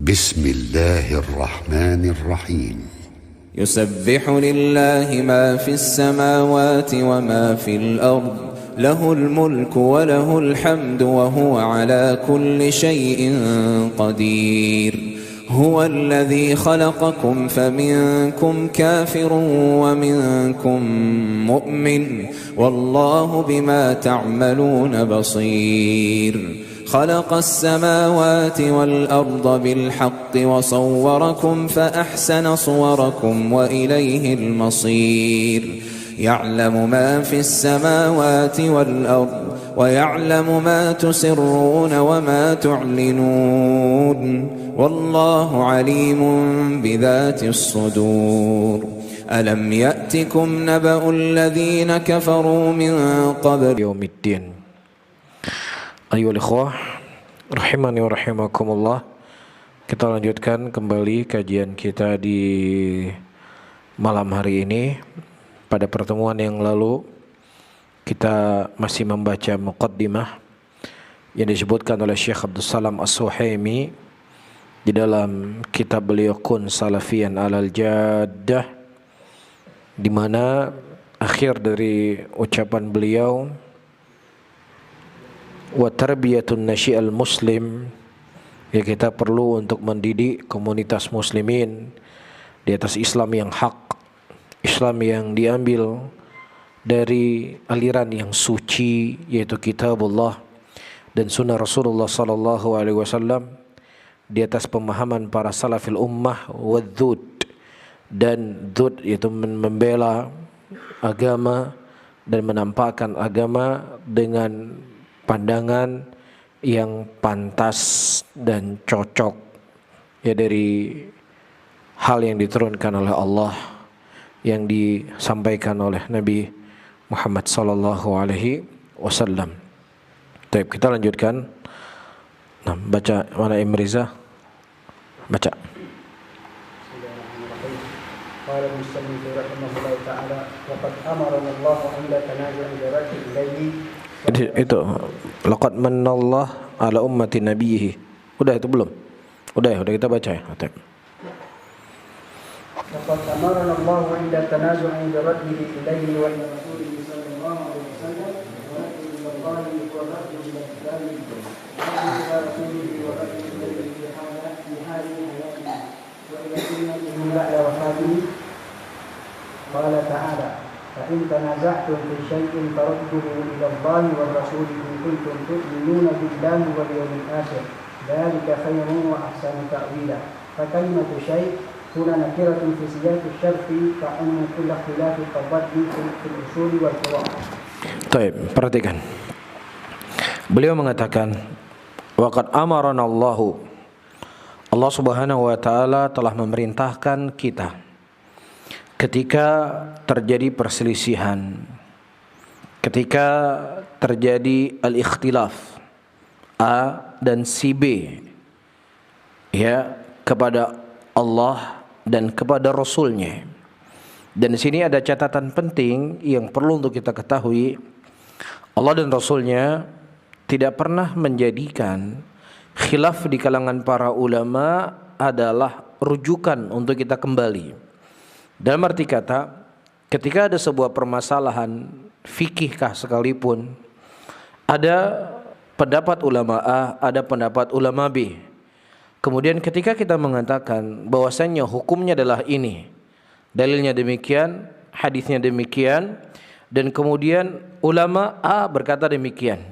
بسم الله الرحمن الرحيم يسبح لله ما في السماوات وما في الأرض له الملك وله الحمد وهو على كل شيء قدير هو الذي خلقكم فمنكم كافر ومنكم مؤمن والله بما تعملون بصير خلق السماوات والأرض بالحق وصوركم فأحسن صوركم وإليه المصير يعلم ما في السماوات والأرض ويعلم ما تسرون وما تعلنون والله عليم بذات الصدور ألم يأتكم نبأ الذين كفروا من قبل يوم الدين. Ayo ikhwah rahimani wa rahimakumullah. Kita lanjutkan kembali kajian kita di malam hari ini. Pada pertemuan yang lalu kita masih membaca muqaddimah yang disebutkan oleh Syekh Abdul Salam As-Suhaimi di dalam kitab beliau Kun Salafiyan Alal Jaddah, di mana akhir dari ucapan beliau wa tarbiyatun nasyi'al muslim, ya kita perlu untuk mendidik komunitas muslimin di atas Islam yang hak, Islam yang diambil dari aliran yang suci, yaitu kitabullah dan sunnah Rasulullah sallallahu alaihi wasallam, di atas pemahaman para salafil ummah wadzud, dan dzud yaitu membela agama dan menampakkan agama dengan pandangan yang pantas dan cocok, ya, dari hal yang diturunkan oleh Allah, yang disampaikan oleh Nabi Muhammad sallallahu alaihi wasallam. Baik, kita lanjutkan. Nah, baca mana Imriza? Baca. قال المصنف رحمه الله تعالى وقد أمرنا الله عند تنازع الرجل إليه. Itu laqad manallahu ala ummati nabiyhi. Udah itu belum? Udah kita baca ya. لقد أمرنا الله عند تنازع برده إليه وإلى رسوله صلى الله عليه وسلم ورده إلى الله ورده إلى كتابه وإلى رسوله ورده إليه في هذه حياتنا وإلى سنته بعد وفاته. قال تعالى فإن تنازعتم في شيء فردوه إلى الله والرسول إن كنتم تؤمنون بالله واليوم الآخر ذلك خير وأحسن تأويلا. فكلمة شيء هنا نكرة في سياق الشرط كأن كل اختلاف قد في الأصول والفروع. Baik, perhatikan. Beliau mengatakan waqad amarana Allahu, Allah Subhanahu wa taala telah memerintahkan kita ketika terjadi perselisihan, ketika terjadi al-ikhtilaf A dan si B, ya, kepada Allah dan kepada Rasulnya. Dan di sini ada catatan penting yang perlu untuk kita ketahui. Allah dan Rasulnya tidak pernah menjadikan khilaf di kalangan para ulama adalah rujukan untuk kita kembali. Dalam arti kata, ketika ada sebuah permasalahan fikihkah sekalipun, ada pendapat ulama A, ada pendapat ulama B. Kemudian ketika kita mengatakan bahwasanya hukumnya adalah ini, dalilnya demikian, hadisnya demikian, dan kemudian ulama A berkata demikian,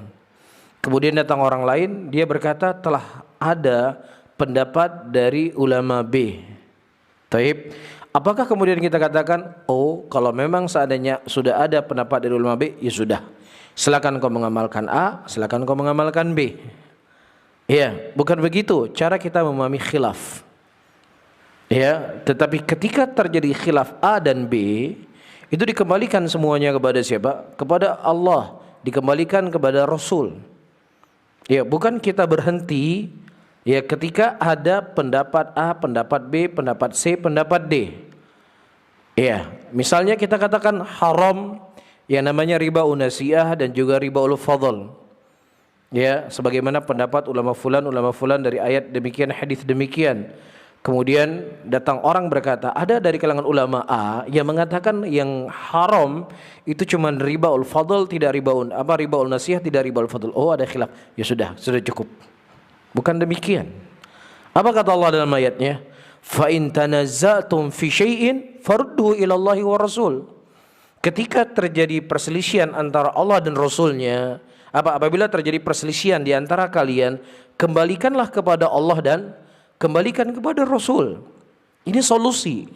kemudian datang orang lain, dia berkata telah ada pendapat dari ulama B. Taib. Apakah kemudian kita katakan, oh kalau memang seandainya sudah ada pendapat dari ulama B, ya sudah, silakan kau mengamalkan A, silakan kau mengamalkan B. Ya, bukan begitu cara kita memahami khilaf. Ya, tetapi ketika terjadi khilaf A dan B, itu dikembalikan semuanya kepada siapa? Kepada Allah, dikembalikan kepada Rasul. Ya, bukan kita berhenti ya ketika ada pendapat A, pendapat B, pendapat C, pendapat D. Ya, misalnya kita katakan haram yang namanya riba unasiyah dan juga riba ulul fadl. Ya, sebagaimana pendapat ulama fulan dari ayat demikian, hadis demikian. Kemudian datang orang berkata, ada dari kalangan ulama A yang mengatakan yang haram itu cuma ribaul fadl, tidak ribaul nasihah, tidak ribaul fadl. Oh, ada khilaf. Ya sudah cukup. Bukan demikian. Apa kata Allah dalam ayatnya? Fa in tanazza'tum fi syai'in farudduhu ila Allahi wa Rasul. Ketika terjadi perselisihan antara Allah dan Rasulnya, apabila terjadi perselisihan di antara kalian, kembalikanlah kepada Allah dan kembalikan kepada Rasul. Ini solusi.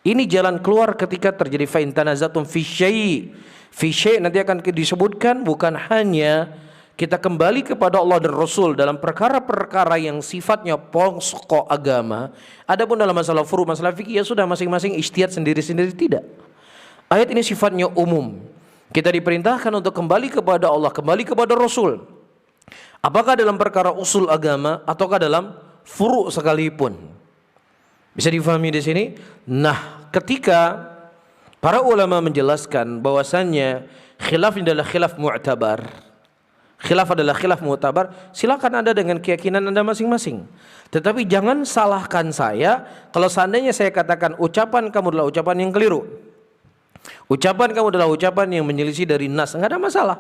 Ini jalan keluar ketika terjadi fa in tanazatum fi syai'. Fi syai' nanti akan disebutkan bukan hanya kita kembali kepada Allah dan Rasul dalam perkara-perkara yang sifatnya pokok agama. Adapun dalam masalah furu', masalah fikih, ya sudah masing-masing ijtihad sendiri-sendiri, tidak. Ayat ini sifatnya umum. Kita diperintahkan untuk kembali kepada Allah, kembali kepada Rasul. Apakah dalam perkara usul agama ataukah dalam furu' sekalipun. Bisa difahami di sini? Nah, ketika para ulama menjelaskan bahwasannya khilaf adalah khilaf mu'tabar. Khilaf adalah khilaf mu'tabar, silakan Anda dengan keyakinan Anda masing-masing. Tetapi jangan salahkan saya kalau seandainya saya katakan ucapan kamu adalah ucapan yang keliru. Ucapan kamu adalah ucapan yang menyelisih dari nas, enggak ada masalah.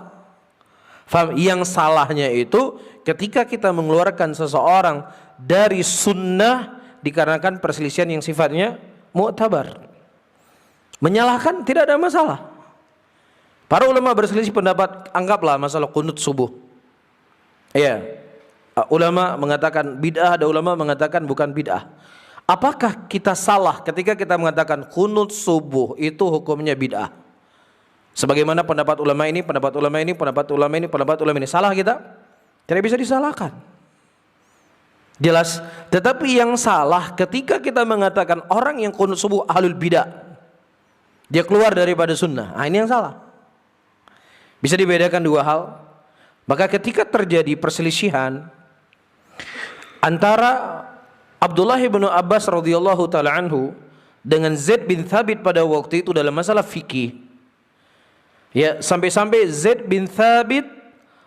Faham? Yang salahnya itu ketika kita mengeluarkan seseorang dari sunnah dikarenakan perselisihan yang sifatnya mu'tabar. Menyalahkan tidak ada masalah. Para ulama berselisih pendapat, anggaplah masalah qunut subuh. Ya, ulama mengatakan bid'ah, ada ulama mengatakan bukan bid'ah. Apakah kita salah ketika kita mengatakan qunut subuh itu hukumnya bid'ah? Sebagaimana pendapat ulama ini, pendapat ulama ini, pendapat ulama ini, pendapat ulama ini. Salah kita? Tidak bisa disalahkan. Jelas. Tetapi yang salah ketika kita mengatakan orang yang qunut subuh ahlul bidah, dia keluar daripada sunnah. Nah, ini yang salah. Bisa dibedakan dua hal. Maka ketika terjadi perselisihan antara Abdullah bin Abbas radhiyallahu taala anhu dengan Zaid bin Thabit pada waktu itu dalam masalah fikih. Ya, sampai-sampai Zaid bin Thabit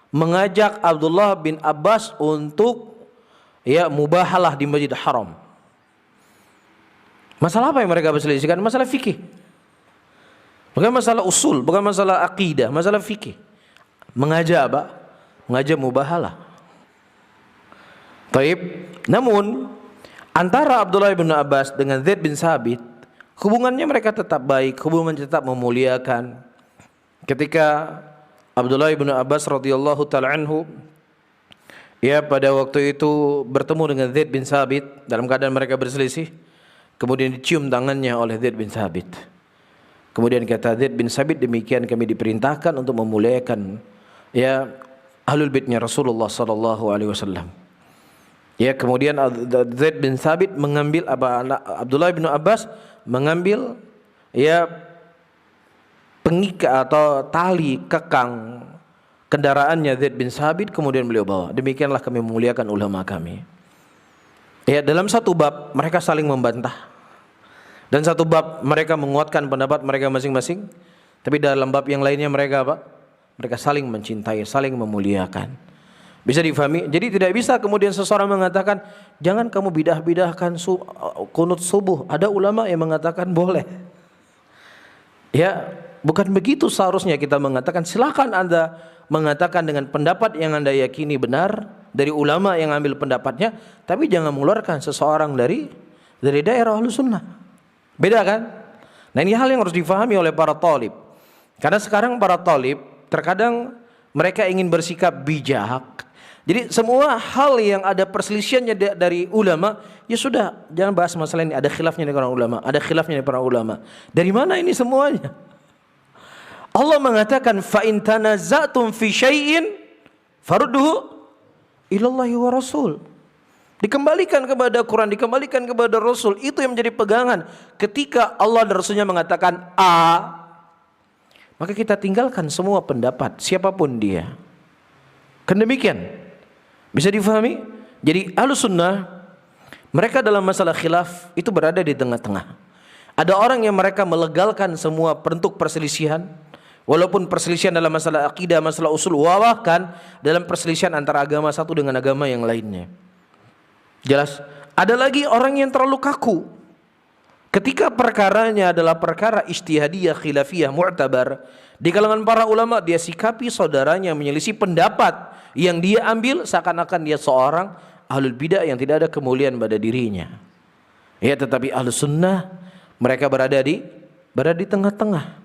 mengajak Abdullah bin Abbas untuk mubahalah di Masjid Haram. Masalah apa yang mereka berselisihkan? Masalah fikih. Bukan masalah usul, bukan masalah akidah, masalah fikih. Mengajak apa? Mengajak mubahalah. Taib. Namun antara Abdullah bin Abbas dengan Zaid bin Thabit, hubungannya mereka tetap baik, hubungan tetap memuliakan. Ketika Abdullah bin Abbas radhiyallahu taala anhu pada waktu itu bertemu dengan Zaid bin Thabit dalam keadaan mereka berselisih, kemudian dicium tangannya oleh Zaid bin Thabit. Kemudian kata Zaid bin Thabit, demikian kami diperintahkan untuk memuliakan ahlul baitnya Rasulullah sallallahu alaihi wasallam. Kemudian Zaid bin Thabit mengambil Abdullah bin Abbas mengambil pengikat atau tali kekang kendaraannya Zaid bin Thabit, kemudian beliau bawa. Demikianlah kami memuliakan ulama kami. Dalam satu bab mereka saling membantah. Dan satu bab mereka menguatkan pendapat mereka masing-masing. Tapi dalam bab yang lainnya mereka apa? Mereka saling mencintai, saling memuliakan. Bisa difahami? Jadi tidak bisa kemudian seseorang mengatakan jangan kamu bidah-bidahkan qunut subuh. Ada ulama yang mengatakan boleh. Bukan begitu seharusnya kita mengatakan. Silakan Anda mengatakan dengan pendapat yang Anda yakini benar dari ulama yang ambil pendapatnya, tapi jangan mengeluarkan seseorang dari daerah Ahlus Sunnah. Beda kan? Nah, ini hal yang harus difahami oleh para talib. Karena sekarang para talib terkadang mereka ingin bersikap bijak. Jadi semua hal yang ada perselisihannya dari ulama, ya sudah, jangan bahas masalah ini. Ada khilafnya dari para ulama, ada khilafnya dari para ulama. Dari mana ini semuanya? Allah mengatakan fa in tanazatum fi syai'in farudduhu ilallahi wa rasul. Dikembalikan kepada Quran, dikembalikan kepada Rasul. Itu yang menjadi pegangan. Ketika Allah dan Rasulnya mengatakan A, maka kita tinggalkan semua pendapat siapapun dia. Kan demikian? Bisa difahami? Jadi Ahlus Sunnah mereka dalam masalah khilaf itu berada di tengah-tengah. Ada orang yang mereka melegalkan semua bentuk perselisihan, Walaupun perselisihan dalam masalah akidah, masalah usul, bahkan dalam perselisihan antara agama satu dengan agama yang lainnya. Jelas? Ada lagi orang yang terlalu kaku. Ketika perkaranya adalah perkara ijtihadiyah, khilafiyah, mu'tabar, di kalangan para ulama dia sikapi saudaranya menyelisih pendapat yang dia ambil seakan-akan dia seorang ahlul bidah yang tidak ada kemuliaan pada dirinya. Ya, tetapi ahlus sunnah mereka berada di tengah-tengah.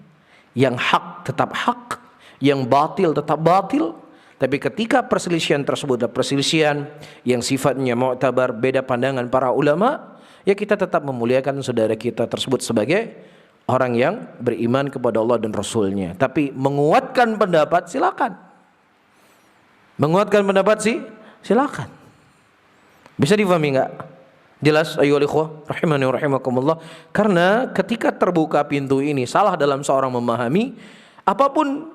Yang hak tetap hak, yang batil tetap batil. Tapi ketika perselisihan tersebut adalah perselisihan yang sifatnya mu'tabar, beda pandangan para ulama, ya kita tetap memuliakan saudara kita tersebut sebagai orang yang beriman kepada Allah dan Rasulnya. Tapi menguatkan pendapat silakan. Menguatkan pendapat silakan. Bisa difahami enggak? Jelas ayyuhal ikhwah rahimani wa rahimakumullah. Karena ketika terbuka pintu ini salah dalam seorang memahami, apapun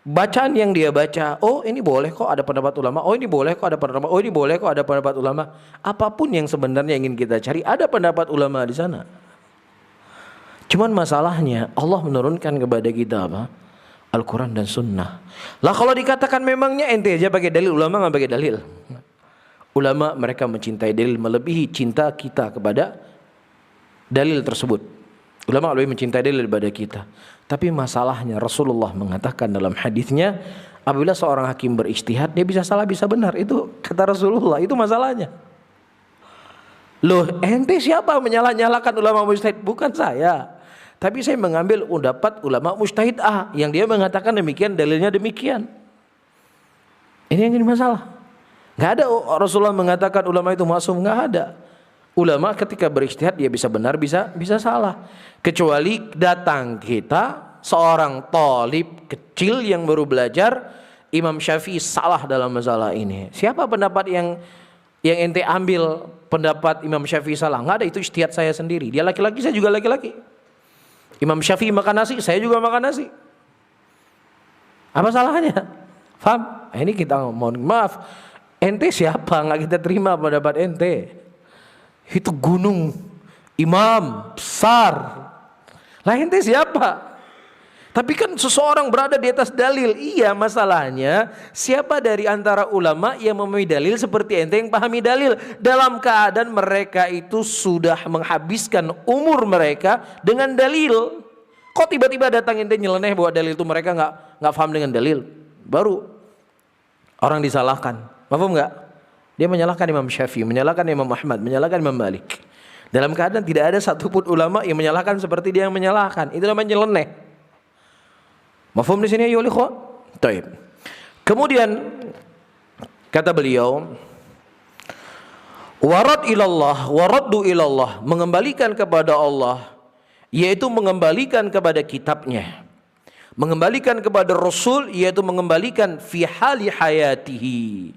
bacaan yang dia baca, oh ini boleh kok ada pendapat ulama, oh ini boleh kok ada pendapat, oh ini boleh kok ada pendapat ulama. Apapun yang sebenarnya ingin kita cari, ada pendapat ulama di sana. Cuman masalahnya Allah menurunkan kepada kita apa? Al-Quran dan Sunnah. Lah kalau dikatakan memangnya ente aja pakai dalil, ulama nggak pakai dalil. Ulama mereka mencintai dalil melebihi cinta kita kepada dalil tersebut. Ulama lebih mencintai dalil daripada kita. Tapi masalahnya Rasulullah mengatakan dalam hadisnya, apabila seorang hakim berijtihad dia bisa salah bisa benar. Itu kata Rasulullah, itu masalahnya. Loh, ente siapa menyalah-nyalahkan ulama mujtahid? Bukan saya. Tapi saya mengambil pendapat ulama mujtahid A yang dia mengatakan demikian, dalilnya demikian. Ini yang jadi masalah. Nggak ada Rasulullah mengatakan ulama itu maksum, nggak ada. Ulama ketika berijtihad dia bisa benar bisa salah. Kecuali datang kita seorang thalib kecil yang baru belajar, Imam Syafi'i salah dalam masalah ini. Siapa pendapat yang ente ambil pendapat Imam Syafi'i salah? Nggak ada, itu ijtihad saya sendiri. Dia laki-laki, saya juga laki-laki. Imam Syafi'i makan nasi, saya juga makan nasi. Apa salahnya? Faham? Ini kita mohon maaf. Ente siapa? Nggak kita terima pendapat ente. Itu gunung, imam besar. Lah ente siapa? Tapi kan seseorang berada di atas dalil. Iya, masalahnya siapa dari antara ulama yang memahami dalil seperti ente yang pahami dalil, dalam keadaan mereka itu sudah menghabiskan umur mereka dengan dalil. Kok tiba-tiba datang ente nyeleneh bahwa dalil itu mereka nggak paham dengan dalil? Baru orang disalahkan. Paham enggak? Dia menyalahkan Imam Syafi'i, menyalahkan Imam Ahmad, menyalahkan Imam Malik. Dalam keadaan tidak ada satupun ulama yang menyalahkan seperti dia yang menyalahkan. Itu namanya nyeleneh. Mafhum di sini ya ikhwah? Baik. Kemudian kata beliau, warad ilallah, waraddu ilallah, mengembalikan kepada Allah, yaitu mengembalikan kepada kitabnya. Mengembalikan kepada Rasul, yaitu mengembalikan fi hali hayatihi,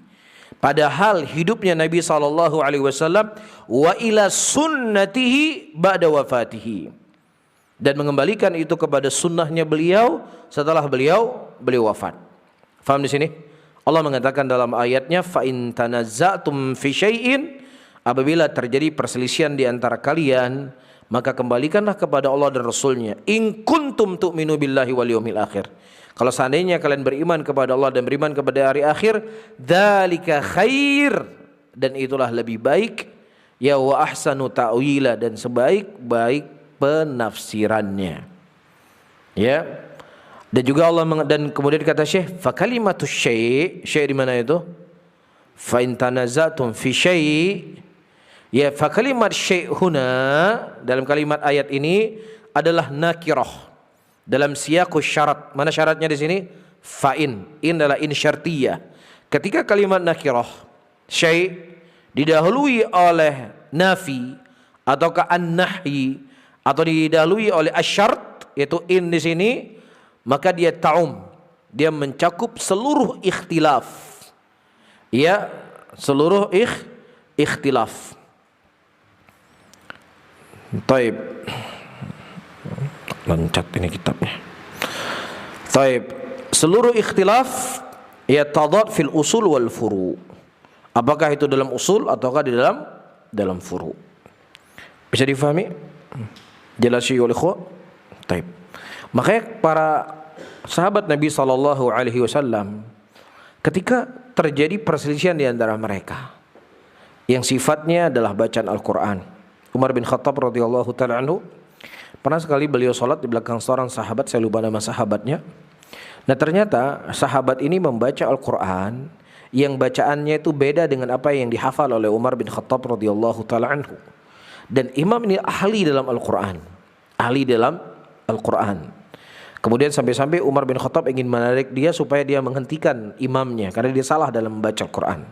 padahal hidupnya Nabi SAW, wa ila sunnatihi ba'da wafatihi, dan mengembalikan itu kepada sunnahnya beliau setelah beliau wafat. Faham di sini? Allah mengatakan dalam ayatnya, fa in tanazza'tum fi syai'in, apabila terjadi perselisihan di antara kalian, maka kembalikanlah kepada Allah dan Rasulnya. In kuntum tu'minu billahi wal yawmil akhir. Kalau seandainya kalian beriman kepada Allah dan beriman kepada hari akhir, dzalika khair, dan itulah lebih baik, ya wa ahsanu ta'wila, dan sebaik-baik penafsirannya. Ya. Dan juga Allah dan kemudian kata Syekh, fa kalimatus syai', syai' di mana itu? Fa in tanazatum fi syai', ya fa kalimat syai' huna dalam kalimat ayat ini adalah nakirah dalam siyaqus syarat. Mana syaratnya di sini? Fa'in. In adalah in syartiyah. Ketika kalimat nakirah syai' didahului oleh nafi ataukah an-nahyi atau didahului oleh asyart, yaitu in di sini, maka dia ta'um, dia mencakup seluruh ikhtilaf. Ya, seluruh ikhtilaf. Taib. Loncat ini kitabnya. Taib. Seluruh ikhtilaf ya tadad fil usul wal furu'. Apakah itu dalam usul ataukah di dalam furu'? Bisa difahami? Jelas ya ikhwah? Taib. Makanya para sahabat Nabi SAW ketika terjadi perselisihan di antara mereka yang sifatnya adalah bacaan Al-Quran. Umar bin Khattab radhiyallahu ta'ala anhu pernah sekali beliau sholat di belakang seorang sahabat, saya lupa nama sahabatnya. Nah ternyata sahabat ini membaca Al-Quran yang bacaannya itu beda dengan apa yang dihafal oleh Umar bin Khattab radhiyallahu ta'ala anhu. Dan imam ini ahli dalam Al-Quran, ahli dalam Al-Quran. Kemudian sampai-sampai Umar bin Khattab ingin menarik dia supaya dia menghentikan imamnya karena dia salah dalam membaca Al-Quran.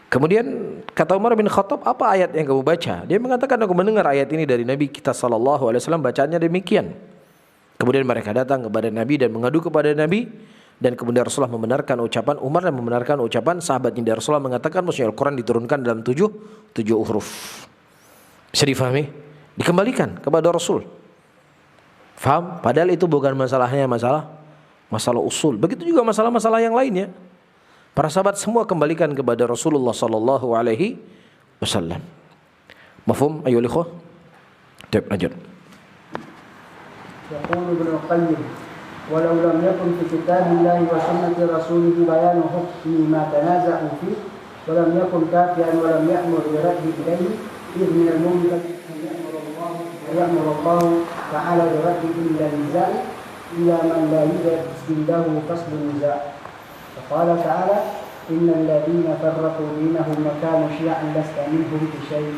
Kemudian kata Umar bin Khattab, apa ayat yang kamu baca? Dia mengatakan, aku mendengar ayat ini dari Nabi kita SAW, bacaannya demikian. Kemudian mereka datang kepada Nabi dan mengadu kepada Nabi, dan kemudian Rasulullah membenarkan ucapan Umar dan membenarkan ucapan sahabatnya. Dan Rasulullah mengatakan maksudnya Al-Quran diturunkan dalam tujuh huruf. Bisa difahami? Dikembalikan kepada Rasul. Faham? Padahal itu bukan masalahnya masalah usul. Begitu juga masalah-masalah yang lainnya. Para sahabat semua kembalikan kepada Rasulullah sallallahu alaihi wasallam. Mafhum ayyuhal ikhwah? Baik, lanjut. يقول ابن القيم ولو لم يكن في كتاب الله وسنة رسوله بيان حكم ما تنازعوا فيه ولم يكن كافيا ولم يأمر برده إليه إذ من الممكن أن يأمر الله تعالى برده إلا النزاع إلى من لا يوجد عنده فصل النزاع. فقال تعالى إن الذين فرقوا دينهم وكانوا شيعا لست منهم في شيء.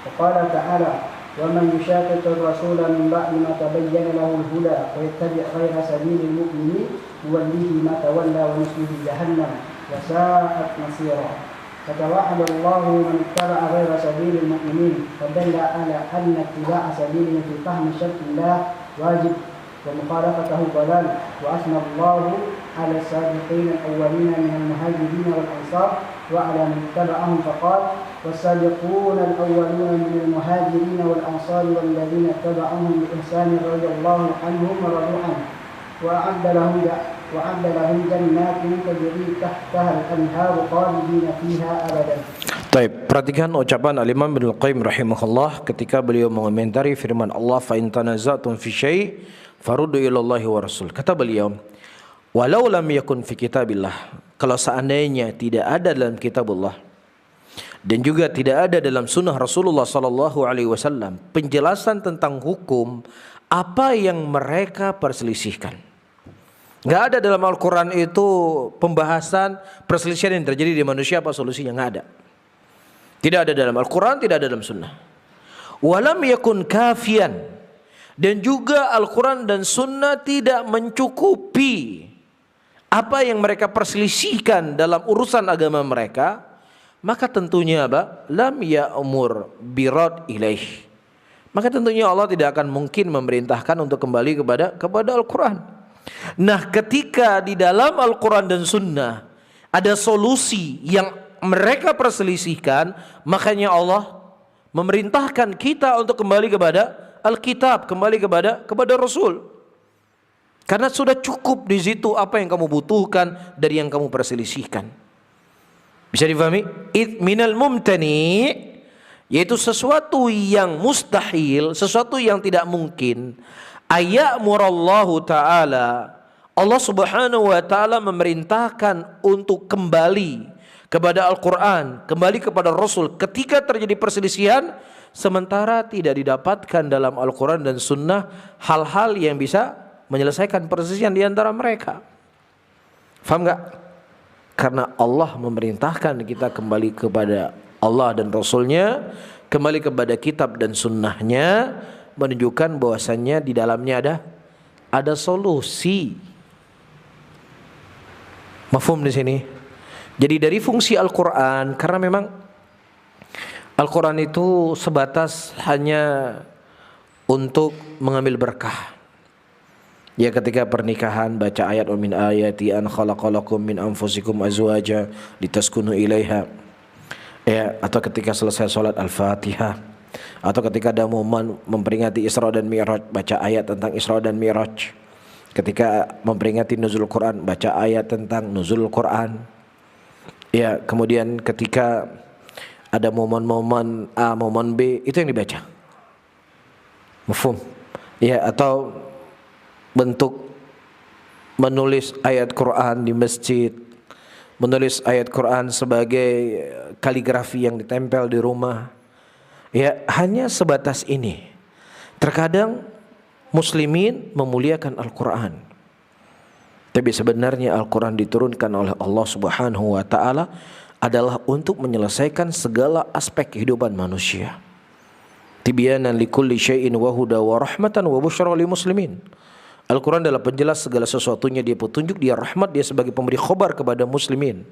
وقال تعالى ومن يشاقق الرسول من بعد ما تبين له الهدى ويتبع غير سبيل المؤمنين نوله ما تولى ونصله جهنم وساءت مصيرا. فتوعد الله من اتبع غير سبيل المؤمنين فدل على أن اتباع سبيله في فهم شرع الله واجب ومخالفته ضلال. وأثنى الله على السابقين الأولين من المهاجرين والأنصار وعلى من اتبعهم فقال والسابقون الأولون من المهاجرين والأنصار والذين اتبعهم بإحسان رضي الله عنهم ورضوا عنه وأعد لهم جنات تجري تحتها الأنهار خالدين فيها أبدا. Baik, perhatikan ucapan Al-Imam Ibnu Al-Qayyim rahimahullah ketika beliau mengomentari firman Allah, fa in tanaza'tum fi syai' faruddu ila Allahi wa Rasul. Kata beliau, walau lam yakun fi kitabillah, kalau seandainya tidak ada dalam kitabullah dan juga tidak ada dalam sunnah Rasulullah sallallahu alaihi wasallam penjelasan tentang hukum apa yang mereka perselisihkan. Enggak ada dalam Al-Qur'an itu pembahasan perselisihan yang terjadi di manusia, apa solusinya, enggak ada. Tidak ada dalam Al-Quran, tidak ada dalam sunnah. Walam yakun kafian, dan juga Al-Quran dan sunnah tidak mencukupi apa yang mereka perselisihkan dalam urusan agama mereka, maka tentunya apa? Lam ya'mur birad ilaih. Maka tentunya Allah tidak akan mungkin memerintahkan untuk kembali kepada Al-Quran. Nah, ketika di dalam Al-Quran dan sunnah ada solusi yang mereka perselisihkan, makanya Allah memerintahkan kita untuk kembali kepada Alkitab, kembali kepada Rasul. Karena sudah cukup di situ apa yang kamu butuhkan dari yang kamu perselisihkan. Bisa difahami? Minal mumtani, yaitu sesuatu yang mustahil, sesuatu yang tidak mungkin. Ayamurallahu ta'ala, Allah subhanahu wa ta'ala memerintahkan untuk kembali kepada Al-Quran, kembali kepada Rasul ketika terjadi perselisihan, sementara tidak didapatkan dalam Al-Quran dan Sunnah hal-hal yang bisa menyelesaikan perselisihan di antara mereka. Faham gak? Karena Allah memerintahkan kita kembali kepada Allah dan Rasulnya, kembali kepada kitab dan sunnahnya, menunjukkan bahwasannya di dalamnya ada solusi. Mafhum di sini? Jadi dari fungsi Al-Quran, karena memang Al-Quran itu sebatas hanya untuk mengambil berkah. Ya, ketika pernikahan baca ayat wa min ayati an khalaqalakum min anfusikum azwaja litaskunu ilaiha. Ya, atau ketika selesai salat Al-Fatihah, atau ketika ada momen memperingati Isra dan Mi'raj, baca ayat tentang Isra dan Mi'raj. Ketika memperingati nuzul Quran, baca ayat tentang nuzul Quran. Ya, kemudian ketika ada momen-momen A, momen B, itu yang dibaca. Mafhum? Ya, atau bentuk menulis ayat Quran di masjid, menulis ayat Quran sebagai kaligrafi yang ditempel di rumah. Ya, hanya sebatas ini. Terkadang muslimin memuliakan Al-Quran, tapi sebenarnya Al-Quran diturunkan oleh Allah Subhanahu wa ta'ala adalah untuk menyelesaikan segala aspek kehidupan manusia. Tibyanan likulli syai'in wa huda wa rahmatan wa busyra lil muslimin. Al-Quran adalah penjelas segala sesuatunya, dia petunjuk, dia rahmat, dia sebagai pemberi khabar kepada muslimin.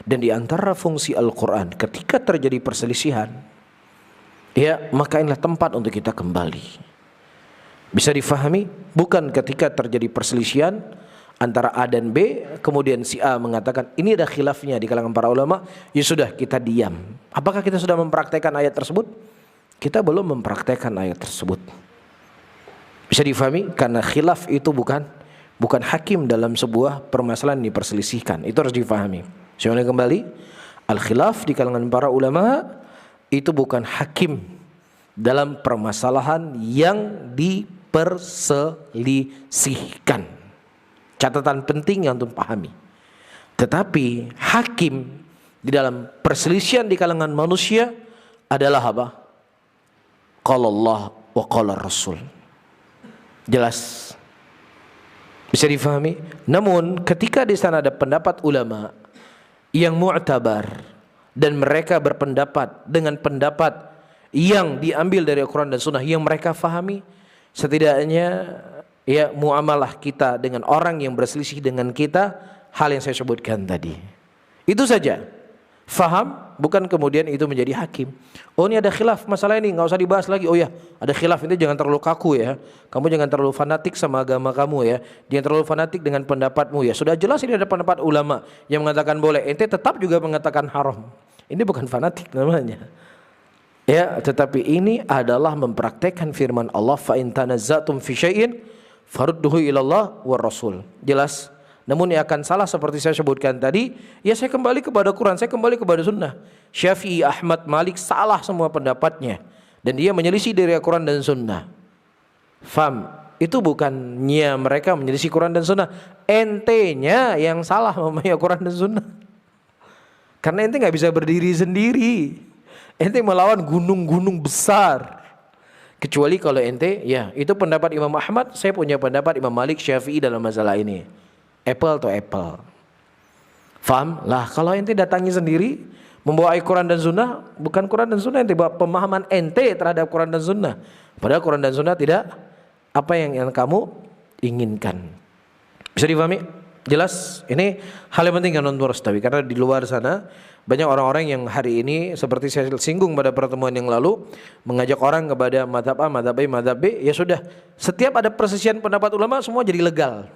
Dan di antara fungsi Al-Quran ketika terjadi perselisihan, ya, maka inilah tempat untuk kita kembali. Bisa difahami? Bukan ketika terjadi perselisihan antara A dan B, kemudian si A mengatakan ini ada khilafnya di kalangan para ulama, ya sudah kita diam. Apakah kita sudah mempraktekkan ayat tersebut? Kita belum mempraktekkan ayat tersebut. Bisa difahami? Karena khilaf itu bukan hakim dalam sebuah permasalahan yang diperselisihkan. Itu harus difahami. Saya ulangi kembali, al-khilaf di kalangan para ulama itu bukan hakim dalam permasalahan yang diperselisihkan. Catatan penting yang untuk pahami. Tetapi hakim di dalam perselisihan di kalangan manusia adalah apa? Qala Allah wa qala Rasul. Jelas. Bisa difahami? Namun ketika di sana ada pendapat ulama yang mu'tabar dan mereka berpendapat dengan pendapat yang diambil dari Al-Quran dan Sunnah yang mereka fahami, setidaknya ya muamalah kita dengan orang yang berselisih dengan kita, hal yang saya sebutkan tadi. Itu saja. Faham, bukan kemudian itu menjadi hakim. Oh, ini ada khilaf masalah ini, nggak usah dibahas lagi. Oh ya, ada khilaf, ini jangan terlalu kaku ya. Kamu jangan terlalu fanatik sama agama kamu ya. Jangan terlalu fanatik dengan pendapatmu ya. Sudah jelas ini ada pendapat ulama yang mengatakan boleh. Ente tetap juga mengatakan haram. Ini bukan fanatik namanya. Ya, tetapi ini adalah mempraktekkan firman Allah, fa in tanazzatum fi syai'in farudduhu ilallah war rasul. Jelas. Namun yang akan salah seperti saya sebutkan tadi, ya saya kembali kepada Quran, saya kembali kepada Sunnah. Syafi'i, Ahmad, Malik salah semua pendapatnya dan dia menyelisih dari Quran dan Sunnah. Faham? Itu bukannya mereka menyelisih Quran dan Sunnah, entenya yang salah memahami Quran dan Sunnah. Karena ente nggak bisa berdiri sendiri, ente melawan gunung-gunung besar. Kecuali kalau ente, ya itu pendapat Imam Ahmad, saya punya pendapat Imam Malik, Syafi'i dalam masalah ini. Apple to apple. Faham? Lah kalau ente datangi sendiri membawa Al-Quran dan Sunnah, bukan Quran dan Sunnah, ente bawa pemahaman ente terhadap Quran dan Sunnah. Padahal Quran dan Sunnah tidak apa yang kamu inginkan. Bisa difahami? Jelas? Ini hal yang penting kan untuk Rastawi, karena di luar sana banyak orang-orang yang hari ini seperti saya singgung pada pertemuan yang lalu, mengajak orang kepada madhab A, madhab B, madhab B. Ya sudah, setiap ada perselisihan pendapat ulama semua jadi legal.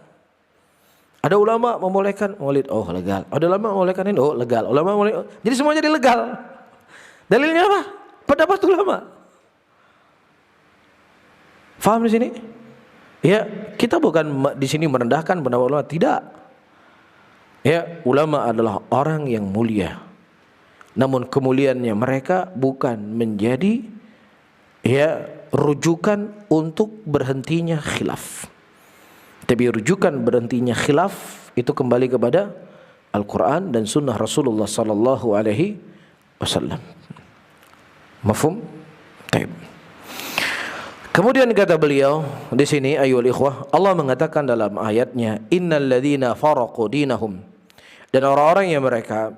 Ada ulama membolehkan maulid, oh legal. Ada ulama membolehkan ini, oh legal. Ulama membolehkan, jadi semua jadi legal. Dalilnya apa? Pendapat ulama. Faham di sini? Ya, kita bukan di sini merendahkan pendapat ulama, tidak. Ya, ulama adalah orang yang mulia. Namun kemuliaannya mereka bukan menjadi ya rujukan untuk berhentinya khilaf. Tapi rujukan berhentinya khilaf itu kembali kepada Al-Quran dan Sunnah Rasulullah Sallallahu Alaihi Wasallam. Mafhum? Baik. Kemudian kata beliau di sini, ayyuhal ikhwah, Allah mengatakan dalam ayatnya, innal ladzina faraqu dinahum, dan orang-orang yang mereka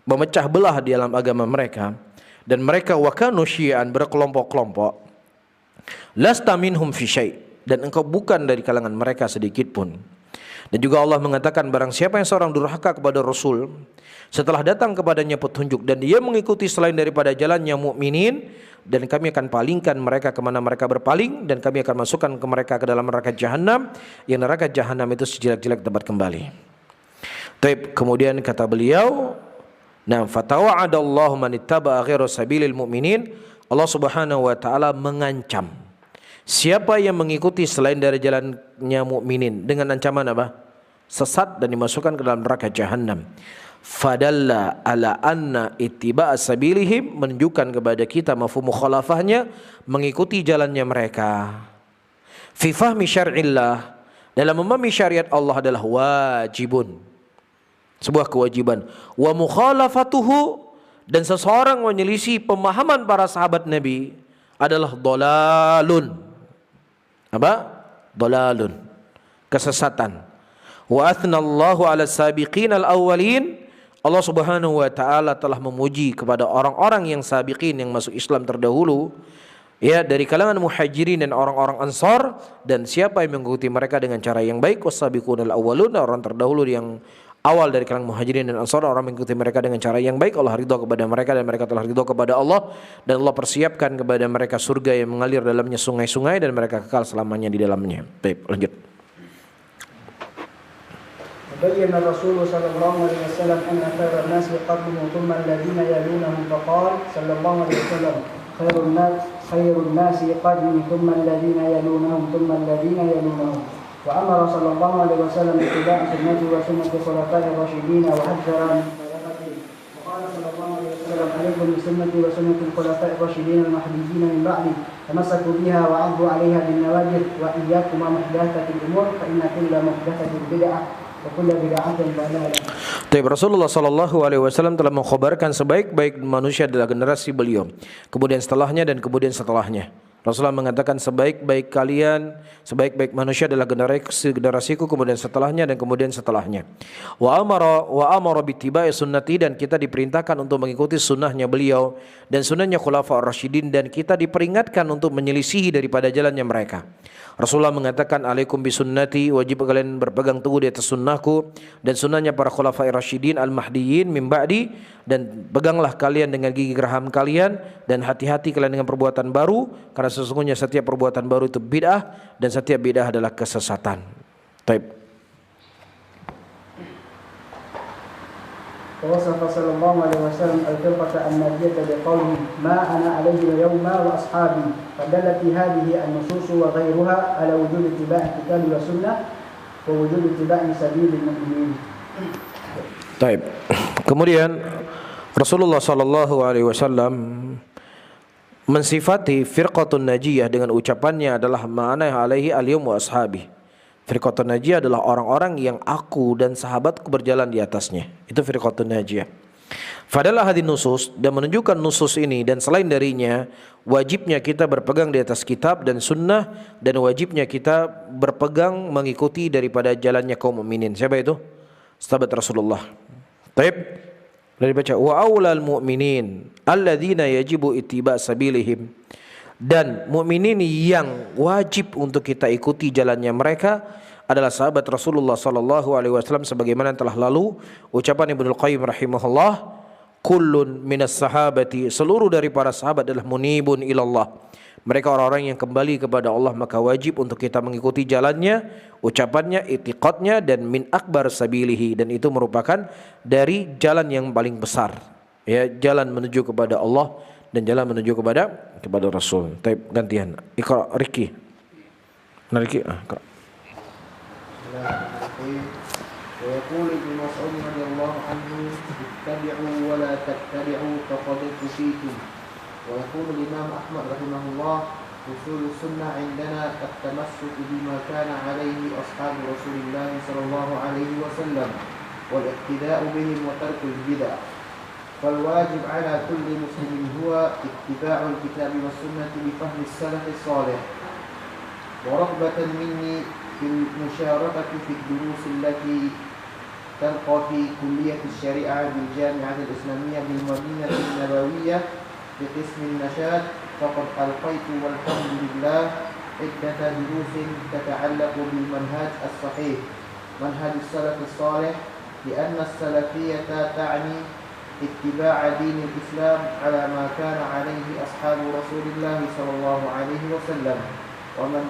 memecah belah di dalam agama mereka dan mereka wa kanu syi'an, berkelompok-kelompok, lasta minhum fi syai', dan engkau bukan dari kalangan mereka sedikit pun. Dan juga Allah mengatakan, barang siapa yang seorang durhaka kepada Rasul setelah datang kepadanya petunjuk dan dia mengikuti selain daripada jalannya mukminin, dan kami akan palingkan mereka kemana mereka berpaling, dan kami akan masukkan ke mereka ke dalam neraka jahanam, yang neraka jahanam itu sejelek-jelek tempat kembali. Taib, kemudian kata beliau, nah fatawa'adallahu man ittaba'a ghairu sabilil mu'minin, Allah Subhanahu wa taala mengancam siapa yang mengikuti selain dari jalannya mukminin dengan ancaman apa? Sesat dan dimasukkan ke dalam neraka jahanam. Fadalla ala anna ittiba'a sabilihim, menunjukkan kepada kita mafhum mukhalafahnya, mengikuti jalannya mereka. Fi fahmi syar'illah, dalam memahami syariat Allah adalah wajibun, sebuah kewajiban. Wa mukhalafatuhu, dan seseorang menyelisih pemahaman para sahabat Nabi adalah dhalalun. Apa? Dhalalun, kesesatan. Wa athnallahu 'ala sabiqin al-awwalin, Allah Subhanahu wa taala telah memuji kepada orang-orang yang sabiqin, yang masuk Islam terdahulu, ya, dari kalangan muhajirin dan orang-orang ansar, dan siapa yang mengikuti mereka dengan cara yang baik. Wasabiqunal awwalun, orang terdahulu yang awal dari kalangan muhajirin dan ansar, orang mengikuti mereka dengan cara yang baik. Allah ridha kepada mereka dan mereka telah ridha kepada Allah, dan Allah persiapkan kepada mereka surga yang mengalir dalamnya sungai-sungai dan mereka kekal selamanya di dalamnya. Baik, lanjut. بين الرسول صلى الله عليه وسلم أن خير الناس قرنه ثم الذين يلونهم فقال صلى الله عليه وسلم خير الناس قرني ثم الذين يلونهم ثم الذين يلونهم. وأمر صلى الله عليه وسلم باتباع سنته وسنة الخلفاء الراشدين وحذر من مخالفته. وقال صلى الله عليه وسلم عليكم بسنتي وسنة الخلفاء الراشدين المهديين من بعدي تمسكوا بها وعضوا عليها بالنواجذ وإياكم ومحدثات الأمور فإن كل محدثة بدعة. Rasulullah sallallahu alaihi wasallam telah mengkhabarkan sebaik-baik manusia adalah generasi beliau, kemudian setelahnya dan kemudian setelahnya. Rasulullah mengatakan sebaik-baik kalian, sebaik-baik manusia adalah generasiku, kemudian setelahnya dan kemudian setelahnya. Wa amara bittiba'i sunnati, dan kita diperintahkan untuk mengikuti sunnahnya beliau dan sunnahnya khulafa ar-rasyidin, dan kita diperingatkan untuk menyelisihi daripada jalannya mereka. Rasulullah mengatakan alaikum bisunnati, wajib kalian berpegang teguh di atas sunnahku dan sunnahnya para khulafa'i rasyidin al-mahdiyyin min ba'di, dan peganglah kalian dengan gigi geraham kalian dan hati-hati kalian dengan perbuatan baru, karena sesungguhnya setiap perbuatan baru itu bid'ah dan setiap bid'ah adalah kesesatan. Baik. ووصف صلى الله عليه وسلم الفرقة الناجية بقوله ما أنا عليه اليوم وأصحابي، فدلت هذه النصوص وغيرها على وجوب اتباع الكتاب والسنة ووجوب اتباع سبيل المؤمنين. Baik. Kemudian Rasulullah sallallahu alaihi wasallam mensifati firqatun najiyah dengan ucapannya adalah ma'ana alaihi al-yawm wa ashabi. Firqatun najiyah adalah orang-orang yang aku dan sahabatku berjalan di atasnya. Itu firqatun najiyah. Fadalah hadis nusus, dan menunjukkan nusus ini dan selain darinya wajibnya kita berpegang di atas kitab dan sunnah, dan wajibnya kita berpegang mengikuti daripada jalannya kaum mukminin. Siapa itu? Sahabat Rasulullah. Baik. Dari baca wa aulal mu'minin alladzina yajibu ittiba' sabilihim, dan mukminin yang wajib untuk kita ikuti jalannya mereka adalah sahabat Rasulullah sallallahu alaihi wasallam, sebagaimana telah lalu ucapan Ibnu Qayyim rahimahullah, kullun minas sahabati, seluruh dari para sahabat adalah munibun ilallah, mereka orang-orang yang kembali kepada Allah, maka wajib untuk kita mengikuti jalannya, ucapannya, i'tiqadnya, dan min akbar sabilihi, dan itu merupakan dari jalan yang paling besar, ya, jalan menuju kepada Allah dan jalan menuju kepada Rasul. Taib, gantian. Iqra Riki. Riki, iqra. ويقول ابن مسعود رضي الله عنه اتبعوا ولا تتبعوا فقد كفيتم. ويقول الإمام أحمد رحمه الله أصول السنة عندنا التمسك بما كان عليه أصحاب رسول الله صلى الله عليه وسلم والاقتداء بهم وترك البدع. فالواجب على كل مسلم هو اتباع الكتاب والسنة بفهم السلف الصالح. ورغبة مني في المشاركة في الدروس التي تلقى في كلية الشريعة بالجامعة الإسلامية بالمدينة النبوية بقسم النشاط، فقد ألقيت والحمد لله عدة دروس تتعلق بالمنهج الصحيح منهج السلف الصالح، لأن السلفية تعني اتباع دين الإسلام على ما كان عليه أصحاب رسول الله صلى الله عليه وسلم ومن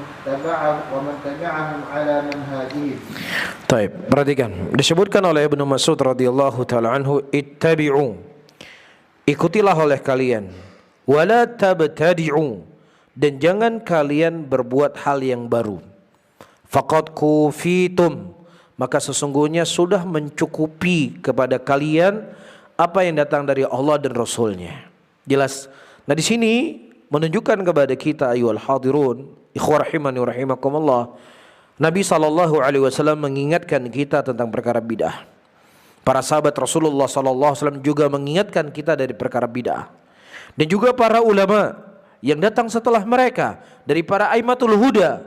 تبعهم على منهجهم. Baik, perhatikan. Disebutkan oleh Ibnu Mas'ud radhiyallahu taala anhu, ittabi'u, ikutilah oleh kalian, wala tabtadi'u, dan jangan kalian berbuat hal yang baru. Faqad kufitum, maka sesungguhnya sudah mencukupi kepada kalian apa yang datang dari Allah dan Rasulnya. Jelas. Nah, di sini menunjukkan kepada kita ayyuhal hadirun, ikhwah rahimani wa rahimakumullah, Nabi SAW mengingatkan kita tentang perkara bid'ah. Para sahabat Rasulullah SAW juga mengingatkan kita dari perkara bid'ah. Dan juga para ulama yang datang setelah mereka dari para aimatul huda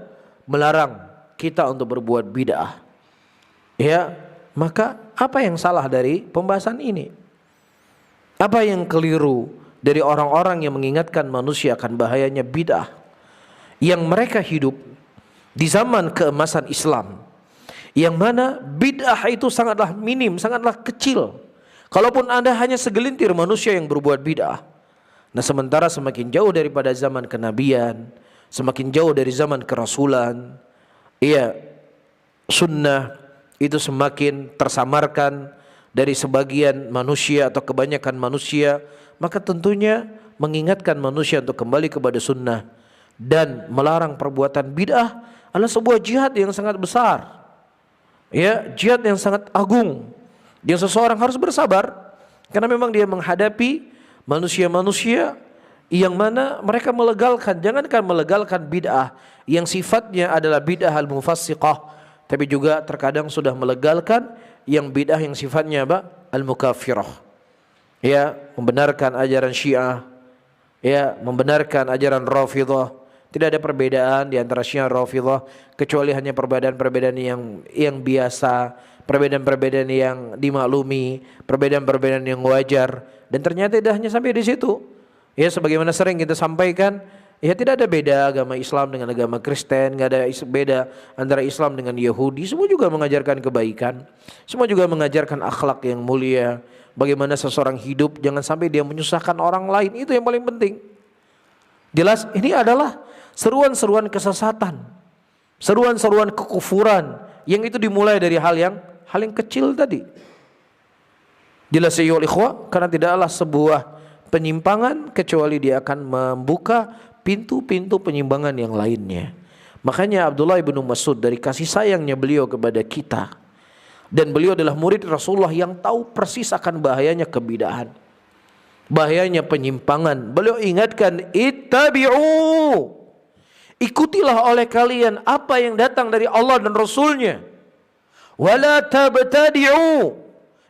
melarang kita untuk berbuat bid'ah. Ya, maka apa yang salah dari pembahasan ini? Apa yang keliru dari orang-orang yang mengingatkan manusia akan bahayanya bid'ah, yang mereka hidup di zaman keemasan Islam, yang mana bid'ah itu sangatlah minim, sangatlah kecil. Kalaupun Anda hanya segelintir manusia yang berbuat bid'ah. Nah, sementara semakin jauh daripada zaman kenabian, semakin jauh dari zaman kerasulan, sunnah itu semakin tersamarkan dari sebagian manusia atau kebanyakan manusia. Maka tentunya mengingatkan manusia untuk kembali kepada sunnah dan melarang perbuatan bid'ah adalah sebuah jihad yang sangat besar. Ya, jihad yang sangat agung. Yang seseorang harus bersabar karena memang dia menghadapi manusia-manusia yang mana mereka melegalkan, jangankan melegalkan bid'ah yang sifatnya adalah bid'ah al-mufassiqah, tapi juga terkadang sudah melegalkan yang bid'ah yang sifatnya apa? Al-mukaffirah. Ya, membenarkan ajaran Syiah, ya, membenarkan ajaran Rafidhah. Tidak ada perbedaan di antara Syiah dan Rafidhah kecuali hanya perbedaan-perbedaan yang biasa, perbedaan-perbedaan yang dimaklumi, perbedaan-perbedaan yang wajar. Dan ternyata tidak hanya sampai di situ. Ya, sebagaimana sering kita sampaikan, ya tidak ada beda agama Islam dengan agama Kristen, nggak ada beda antara Islam dengan Yahudi. Semua juga mengajarkan kebaikan, semua juga mengajarkan akhlak yang mulia. Bagaimana seseorang hidup, jangan sampai dia menyusahkan orang lain, itu yang paling penting. Jelas ini adalah seruan-seruan kesesatan, seruan-seruan kekufuran yang itu dimulai dari hal yang kecil tadi. Jelas ya ikhwah, karena tidaklah sebuah penyimpangan kecuali dia akan membuka pintu-pintu penyimpangan yang lainnya. Makanya Abdullah bin Mas'ud dari kasih sayangnya beliau kepada kita, dan beliau adalah murid Rasulullah yang tahu persis akan bahayanya kebidahan, bahayanya penyimpangan. Beliau ingatkan, ittabi'u, ikutilah oleh kalian apa yang datang dari Allah dan Rasulnya. Wala tabtadi'u,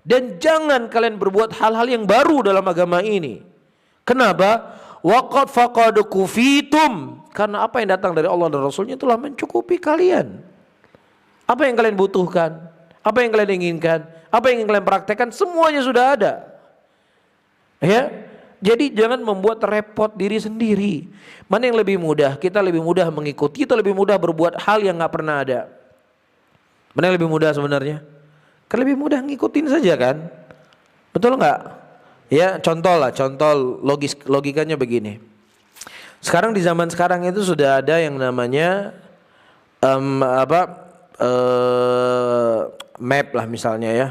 dan jangan kalian berbuat hal-hal yang baru dalam agama ini. Kenapa? Waqad faqad kufitum, karena apa yang datang dari Allah dan Rasulnya telah mencukupi kalian. Apa yang kalian butuhkan, apa yang kalian inginkan, apa yang ingin kalian praktekkan, semuanya sudah ada. Ya, jadi jangan membuat repot diri sendiri. Mana yang lebih mudah? Kita lebih mudah mengikuti, kita lebih mudah berbuat hal yang nggak pernah ada. Mana yang lebih mudah sebenarnya? Kan lebih mudah ngikutin saja kan? Betul nggak? Ya, contoh logikanya begini. Sekarang di zaman sekarang itu sudah ada yang namanya map lah misalnya ya.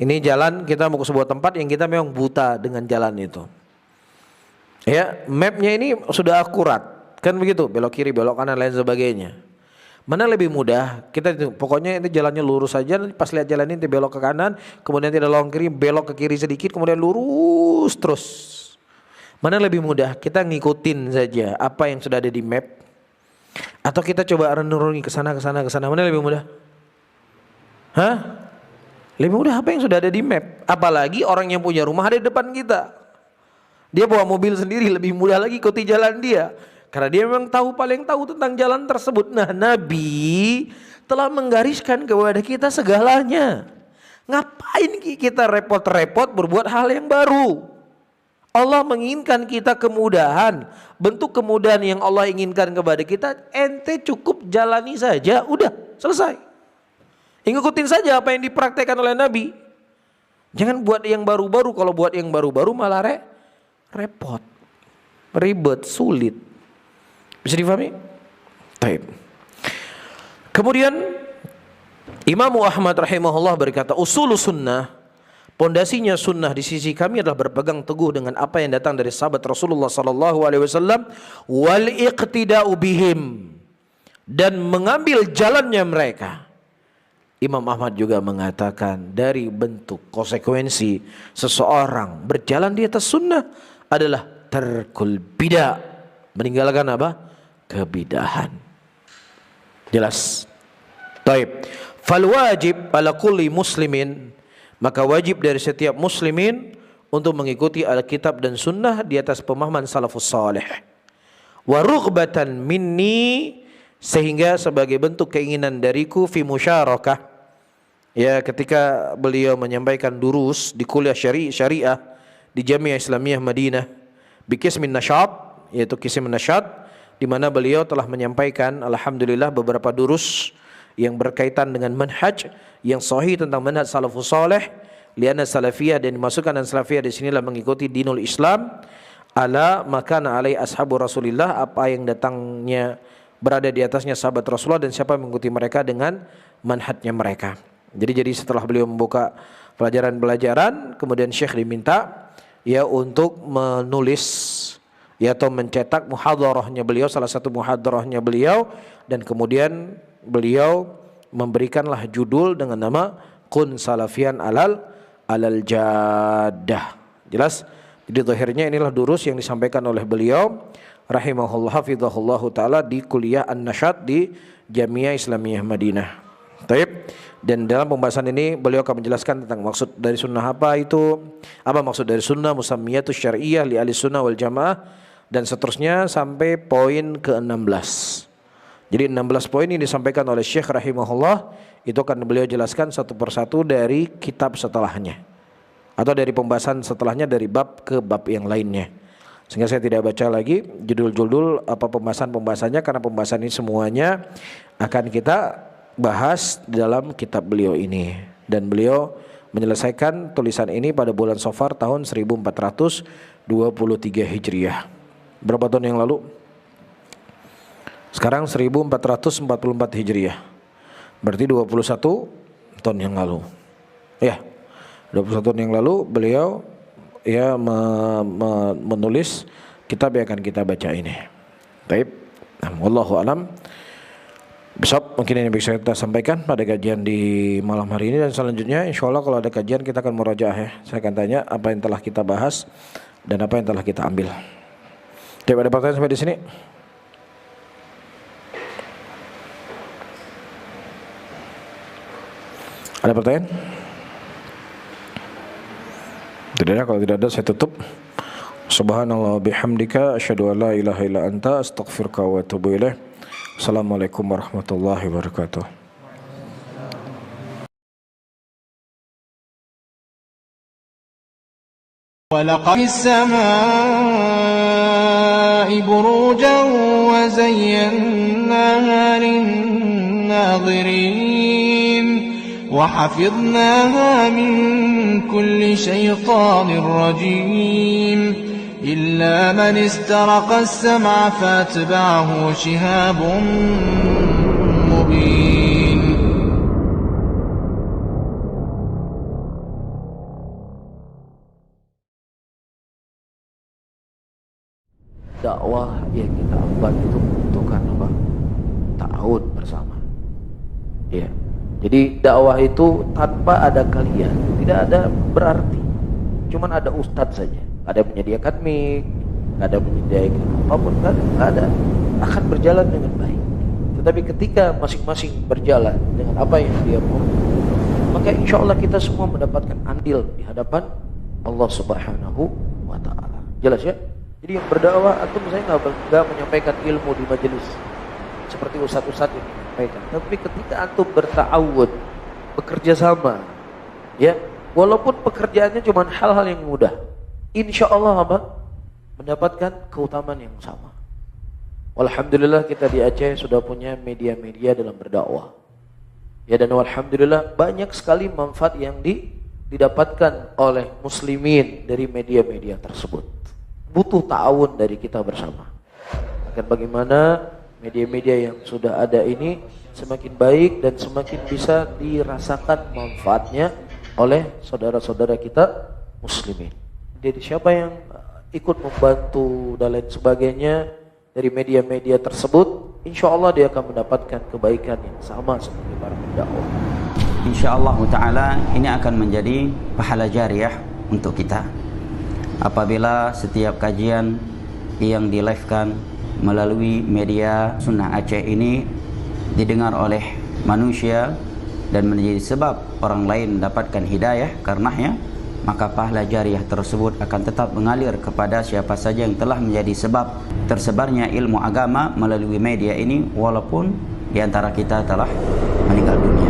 Ini jalan, kita mau ke sebuah tempat yang kita memang buta dengan jalan itu. Ya, mapnya ini sudah akurat, kan begitu, belok kiri, belok kanan, lain sebagainya. Mana lebih mudah? Kita pokoknya itu jalannya lurus saja. Pas lihat jalan ini belok ke kanan, kemudian tidak lorong kiri, belok ke kiri sedikit, kemudian lurus terus. Mana lebih mudah? Kita ngikutin saja apa yang sudah ada di map, atau kita coba renungi ke sana. Mana lebih mudah? Hah? Lebih mudah apa yang sudah ada di map. Apalagi orang yang punya rumah ada di depan kita. Dia bawa mobil sendiri, lebih mudah lagi ikuti jalan dia. Karena dia memang paling tahu tentang jalan tersebut. Nah, Nabi telah menggariskan kepada kita segalanya. Ngapain kita repot-repot berbuat hal yang baru? Allah menginginkan kita kemudahan. Bentuk kemudahan yang Allah inginkan kepada kita, ente cukup jalani saja, udah selesai. Ikutin saja apa yang dipraktekkan oleh Nabi. Jangan buat yang baru-baru. Kalau buat yang baru-baru malah repot, ribet, sulit. Bisa difahami? Baik. Kemudian Imam Ahmad rahimahullah berkata, usulus sunnah, pondasinya sunnah di sisi kami adalah berpegang teguh dengan apa yang datang dari sahabat Rasulullah sallallahu alaihi wasallam, wal iqtida'u bihim, dan mengambil jalannya mereka. Imam Ahmad juga mengatakan dari bentuk konsekuensi seseorang berjalan di atas sunnah adalah tarkul bid'ah, meninggalkan apa? Kebidahan. Jelas? Taib. Fal wajib ala kulli muslimin, maka wajib dari setiap muslimin untuk mengikuti Alkitab dan Sunnah di atas pemahaman salafus salih. Wa rughbatan minni, sehingga sebagai bentuk keinginan dariku fi musyarakah, ya, ketika beliau menyampaikan durus di kuliah syariah di Jamiah Islamiyah Madinah bi qismin nasyat, yaitu qism nasyat, di mana beliau telah menyampaikan alhamdulillah beberapa durus yang berkaitan dengan manhaj yang sahih tentang manhaj salafus salih. Lianna salafiyah, dan dimasukkan dan salafiyah di sinilah mengikuti dinul Islam ala makana alai ashabu Rasulillah, apa yang datangnya berada di atasnya sahabat Rasulullah dan siapa yang mengikuti mereka dengan manhajnya mereka. Jadi setelah beliau membuka pelajaran-pelajaran, kemudian Syekh diminta ya untuk menulis ya atau mencetak muhadarahnya beliau, salah satu muhadarahnya beliau, dan kemudian beliau memberikanlah judul dengan nama Kun Salafian alal Jaddah. Jelas? Jadi zahirnya inilah durus yang disampaikan oleh beliau rahimahullah hafizahullahu taala di kuliah An-Nasyat di Jamiah Islamiyah Madinah. Taib. Dan dalam pembahasan ini beliau akan menjelaskan tentang maksud dari sunnah apa itu, apa maksud dari sunnah, musammiyatus syar'iyyah li ahli sunnah wal jamaah, dan seterusnya sampai poin ke-16. Jadi 16 poin ini disampaikan oleh Syekh rahimahullah, itu akan beliau jelaskan satu persatu dari kitab setelahnya, atau dari pembahasan setelahnya dari bab ke bab yang lainnya. Sehingga saya tidak baca lagi judul-judul apa pembahasan-pembahasannya, karena pembahasan ini semuanya akan kita bahas dalam kitab beliau ini. Dan beliau menyelesaikan tulisan ini pada bulan Safar tahun 1423 Hijriah. Berapa tahun yang lalu? Sekarang 1444 Hijriah. Berarti 21 tahun yang lalu. Ya, 21 tahun yang lalu beliau ya menulis kitab yang akan kita baca ini. Baik. Wallahu alam. Besok mungkin ini bisa kita sampaikan pada kajian di malam hari ini, dan selanjutnya insyaallah kalau ada kajian kita akan murajaah ya. Saya akan tanya apa yang telah kita bahas dan apa yang telah kita ambil. Baik, ada pertanyaan sampai di sini? Ada pertanyaan? Tidak ada. Kalau tidak ada saya tutup. Subhanallah bihamdika asyhadu an la ilaha illa anta astaghfiruka wa atubu ilaik. Assalamualaikum warahmatullahi wabarakatuh. ولقد السماء بروجا وزيناها للناظرين وحفظناها من كل شيطان رجيم إلا من استرق السمع فاتبعه شهاب مبين. Dakwah yang kita emban itu membutuhkan apa? Ta'awun bersama. Ya. Jadi dakwah itu tanpa ada kalian tidak ada berarti. Cuman ada ustadz saja. Ada menyediakan mic, ada menyediakan apapun, nggak ada, akan berjalan dengan baik. Tetapi ketika masing-masing berjalan dengan apa yang dia mau, maka insya Allah kita semua mendapatkan andil di hadapan Allah Subhanahu wa Ta'ala. Jelas ya? Jadi yang berdakwah, antum misalnya nggak menyampaikan ilmu di majelis seperti ustadz-ustadz yang menyampaikan, tapi ketika antum berta'awud, bekerja sama, ya, walaupun pekerjaannya cuma hal-hal yang mudah, insya Allah apa? Mendapatkan keutamaan yang sama. Alhamdulillah kita di Aceh sudah punya media-media dalam berdakwah. Ya, dan alhamdulillah banyak sekali manfaat yang didapatkan oleh muslimin dari media-media tersebut. Butuh ta'awun dari kita bersama. Akan bagaimana media-media yang sudah ada ini semakin baik dan semakin bisa dirasakan manfaatnya oleh saudara-saudara kita muslimin. Jadi siapa yang ikut membantu dan lain sebagainya dari media-media tersebut, insya Allah dia akan mendapatkan kebaikan yang sama seperti para pendakwah. InsyaAllah ta'ala ini akan menjadi pahala jariah untuk kita apabila setiap kajian yang di-live-kan melalui media Sunnah Aceh ini didengar oleh manusia dan menjadi sebab orang lain mendapatkan hidayah karenanya, maka pahala jariah tersebut akan tetap mengalir kepada siapa saja yang telah menjadi sebab tersebarnya ilmu agama melalui media ini, walaupun di antara kita telah meninggal dunia.